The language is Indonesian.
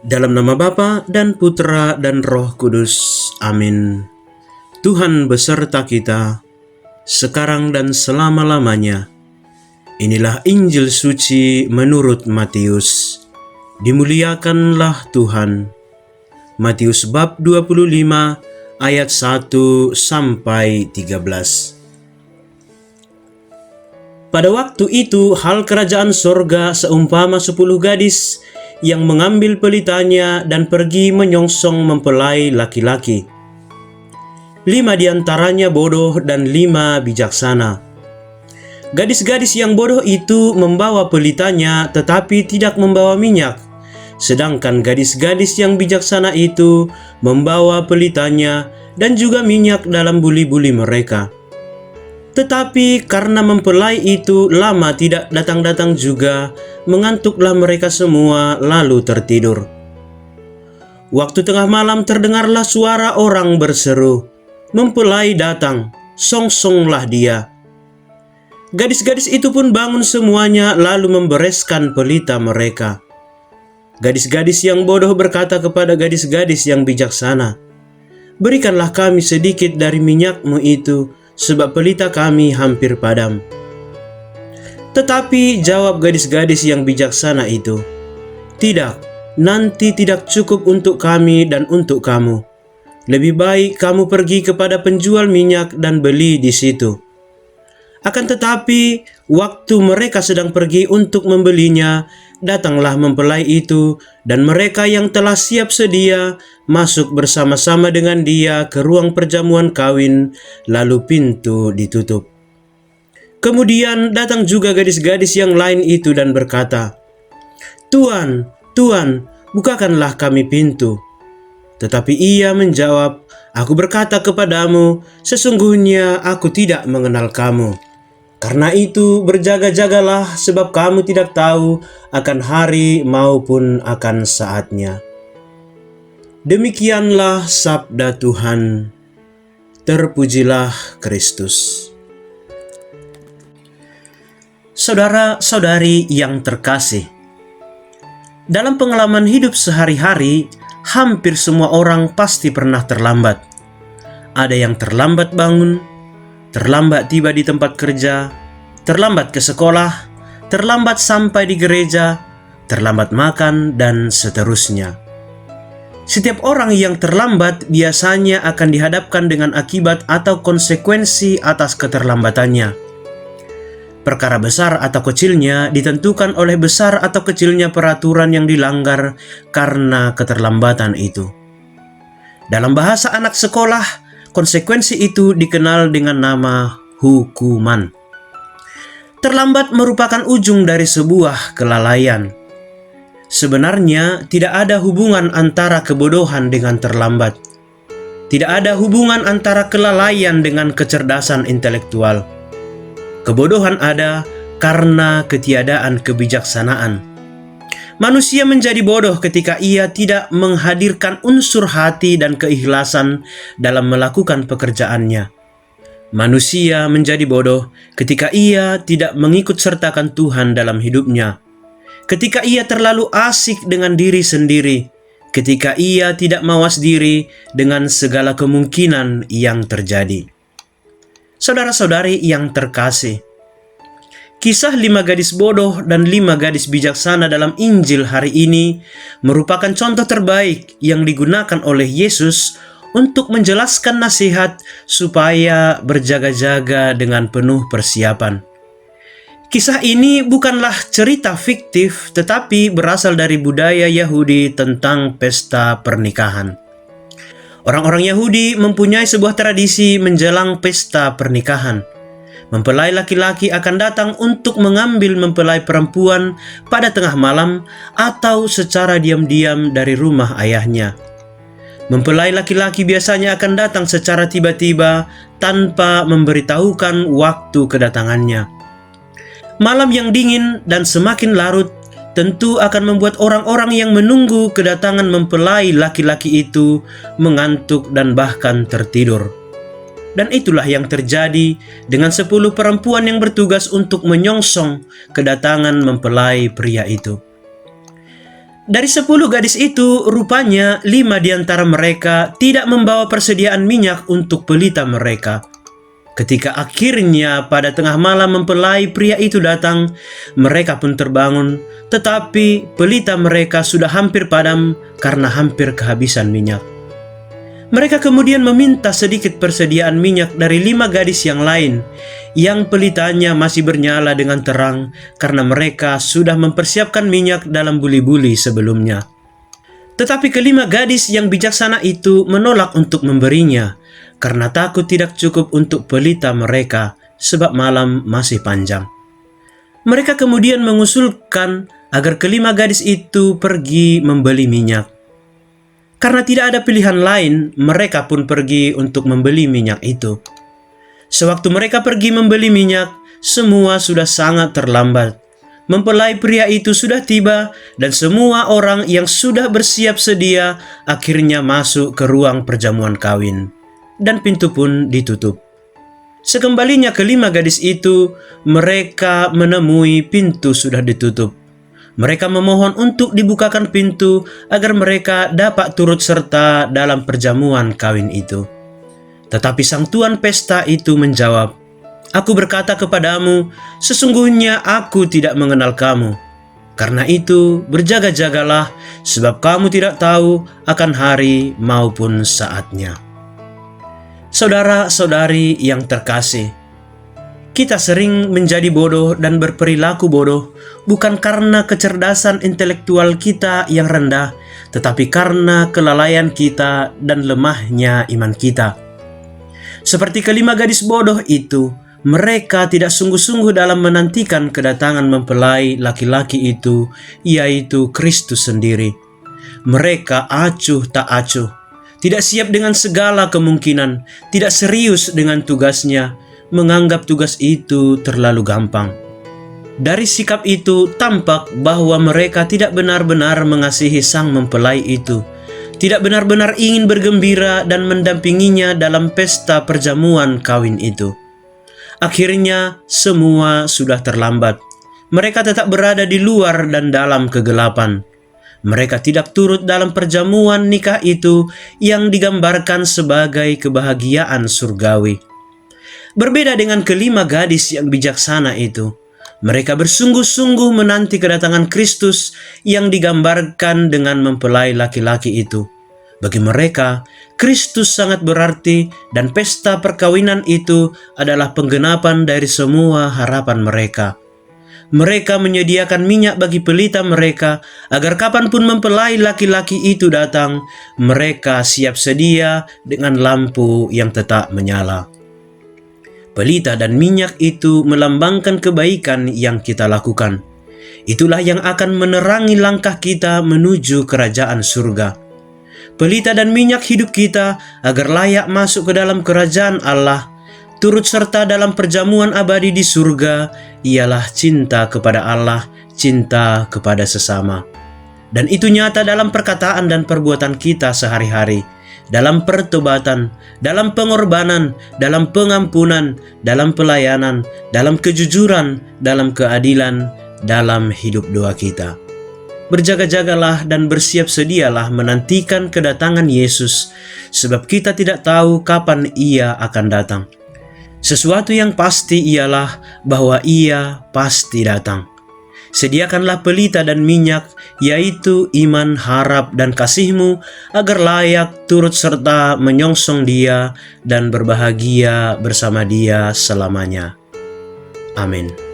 Dalam nama Bapa dan Putra dan Roh Kudus. Amin. Tuhan beserta kita, sekarang dan selama-lamanya. Inilah Injil suci menurut Matius. Dimuliakanlah Tuhan. Matius bab 25 ayat 1 sampai 13. Pada waktu itu, hal kerajaan sorga seumpama 10 gadis yang mengambil pelitanya dan pergi menyongsong mempelai laki-laki. 5 diantaranya bodoh dan 5 bijaksana. Gadis-gadis yang bodoh itu membawa pelitanya tetapi tidak membawa minyak, sedangkan gadis-gadis yang bijaksana itu membawa pelitanya dan juga minyak dalam buli-buli mereka. Tetapi karena mempelai itu lama tidak datang-datang juga, mengantuklah mereka semua lalu tertidur. Waktu tengah malam terdengarlah suara orang berseru, "Mempelai datang, songsonglah dia." Gadis-gadis itu pun bangun semuanya lalu membereskan pelita mereka. Gadis-gadis yang bodoh berkata kepada gadis-gadis yang bijaksana, "Berikanlah kami sedikit dari minyakmu itu, sebab pelita kami hampir padam." Tetapi jawab gadis-gadis yang bijaksana itu, "Tidak, nanti tidak cukup untuk kami dan untuk kamu. Lebih baik kamu pergi kepada penjual minyak dan beli di situ." Akan tetapi, waktu mereka sedang pergi untuk membelinya, datanglah mempelai itu, dan mereka yang telah siap sedia masuk bersama-sama dengan dia ke ruang perjamuan kawin, lalu pintu ditutup. Kemudian datang juga gadis-gadis yang lain itu dan berkata, "Tuan, Tuan, bukakanlah kami pintu." Tetapi ia menjawab, "Aku berkata kepadamu, sesungguhnya aku tidak mengenal kamu. Karena itu berjaga-jagalah, sebab kamu tidak tahu akan hari maupun akan saatnya." Demikianlah sabda Tuhan. Terpujilah Kristus. Saudara-saudari yang terkasih, dalam pengalaman hidup sehari-hari, hampir semua orang pasti pernah terlambat. Ada yang terlambat bangun, terlambat tiba di tempat kerja, terlambat ke sekolah, terlambat sampai di gereja, terlambat makan, dan seterusnya. Setiap orang yang terlambat biasanya akan dihadapkan dengan akibat atau konsekuensi atas keterlambatannya. Perkara besar atau kecilnya ditentukan oleh besar atau kecilnya peraturan yang dilanggar karena keterlambatan itu. Dalam bahasa anak sekolah, konsekuensi itu dikenal dengan nama hukuman. Terlambat merupakan ujung dari sebuah kelalaian. Sebenarnya tidak ada hubungan antara kebodohan dengan terlambat. Tidak ada hubungan antara kelalaian dengan kecerdasan intelektual. Kebodohan ada karena ketiadaan kebijaksanaan. Manusia menjadi bodoh ketika ia tidak menghadirkan unsur hati dan keikhlasan dalam melakukan pekerjaannya. Manusia menjadi bodoh ketika ia tidak mengikut sertakan Tuhan dalam hidupnya. Ketika ia terlalu asik dengan diri sendiri. Ketika ia tidak mawas diri dengan segala kemungkinan yang terjadi. Saudara-saudari yang terkasih, kisah 5 gadis bodoh dan 5 gadis bijaksana dalam Injil hari ini merupakan contoh terbaik yang digunakan oleh Yesus untuk menjelaskan nasihat supaya berjaga-jaga dengan penuh persiapan. Kisah ini bukanlah cerita fiktif, tetapi berasal dari budaya Yahudi tentang pesta pernikahan. Orang-orang Yahudi mempunyai sebuah tradisi menjelang pesta pernikahan. Mempelai laki-laki akan datang untuk mengambil mempelai perempuan pada tengah malam atau secara diam-diam dari rumah ayahnya. Mempelai laki-laki biasanya akan datang secara tiba-tiba tanpa memberitahukan waktu kedatangannya. Malam yang dingin dan semakin larut tentu akan membuat orang-orang yang menunggu kedatangan mempelai laki-laki itu mengantuk dan bahkan tertidur. Dan itulah yang terjadi dengan 10 perempuan yang bertugas untuk menyongsong kedatangan mempelai pria itu. Dari 10 gadis itu, rupanya 5 di antara mereka tidak membawa persediaan minyak untuk pelita mereka. Ketika akhirnya pada tengah malam mempelai pria itu datang, mereka pun terbangun, tetapi pelita mereka sudah hampir padam karena hampir kehabisan minyak. Mereka kemudian meminta sedikit persediaan minyak dari 5 gadis yang lain, yang pelitanya masih bernyala dengan terang karena mereka sudah mempersiapkan minyak dalam buli-buli sebelumnya. Tetapi kelima gadis yang bijaksana itu menolak untuk memberinya, karena takut tidak cukup untuk pelita mereka, sebab malam masih panjang. Mereka kemudian mengusulkan agar kelima gadis itu pergi membeli minyak. Karena tidak ada pilihan lain, mereka pun pergi untuk membeli minyak itu. Sewaktu mereka pergi membeli minyak, semua sudah sangat terlambat. Mempelai pria itu sudah tiba, dan semua orang yang sudah bersiap sedia akhirnya masuk ke ruang perjamuan kawin. Dan pintu pun ditutup. Sekembalinya kelima gadis itu, mereka menemui pintu sudah ditutup. Mereka memohon untuk dibukakan pintu agar mereka dapat turut serta dalam perjamuan kawin itu. Tetapi sang tuan pesta itu menjawab, "Aku berkata kepadamu, sesungguhnya aku tidak mengenal kamu. Karena itu berjaga-jagalah, sebab kamu tidak tahu akan hari maupun saatnya." Saudara-saudari yang terkasih, kita sering menjadi bodoh dan berperilaku bodoh bukan karena kecerdasan intelektual kita yang rendah, tetapi karena kelalaian kita dan lemahnya iman kita. Seperti kelima gadis bodoh itu, mereka tidak sungguh-sungguh dalam menantikan kedatangan mempelai laki-laki itu, yaitu Kristus sendiri. Mereka acuh tak acuh, tidak siap dengan segala kemungkinan, tidak serius dengan tugasnya, menganggap tugas itu terlalu gampang. Dari sikap itu tampak bahwa mereka tidak benar-benar mengasihi sang mempelai itu, tidak benar-benar ingin bergembira dan mendampinginya dalam pesta perjamuan kawin itu. Akhirnya semua sudah terlambat. Mereka tetap berada di luar dan dalam kegelapan. Mereka tidak turut dalam perjamuan nikah itu yang digambarkan sebagai kebahagiaan surgawi. Berbeda dengan kelima gadis yang bijaksana itu, mereka bersungguh-sungguh menanti kedatangan Kristus yang digambarkan dengan mempelai laki-laki itu. Bagi mereka, Kristus sangat berarti dan pesta perkawinan itu adalah penggenapan dari semua harapan mereka. Mereka menyediakan minyak bagi pelita mereka agar kapanpun mempelai laki-laki itu datang, mereka siap sedia dengan lampu yang tetap menyala. Pelita dan minyak itu melambangkan kebaikan yang kita lakukan. Itulah yang akan menerangi langkah kita menuju kerajaan surga. Pelita dan minyak hidup kita agar layak masuk ke dalam kerajaan Allah, turut serta dalam perjamuan abadi di surga, ialah cinta kepada Allah, cinta kepada sesama. Dan itu nyata dalam perkataan dan perbuatan kita sehari-hari, dalam pertobatan, dalam pengorbanan, dalam pengampunan, dalam pelayanan, dalam kejujuran, dalam keadilan, dalam hidup doa kita. Berjaga-jagalah dan bersiap sedialah menantikan kedatangan Yesus, sebab kita tidak tahu kapan Ia akan datang. Sesuatu yang pasti ialah bahwa Ia pasti datang. Sediakanlah pelita dan minyak, yaitu iman, harap, dan kasihmu, agar layak turut serta menyongsong Dia dan berbahagia bersama Dia selamanya. Amin.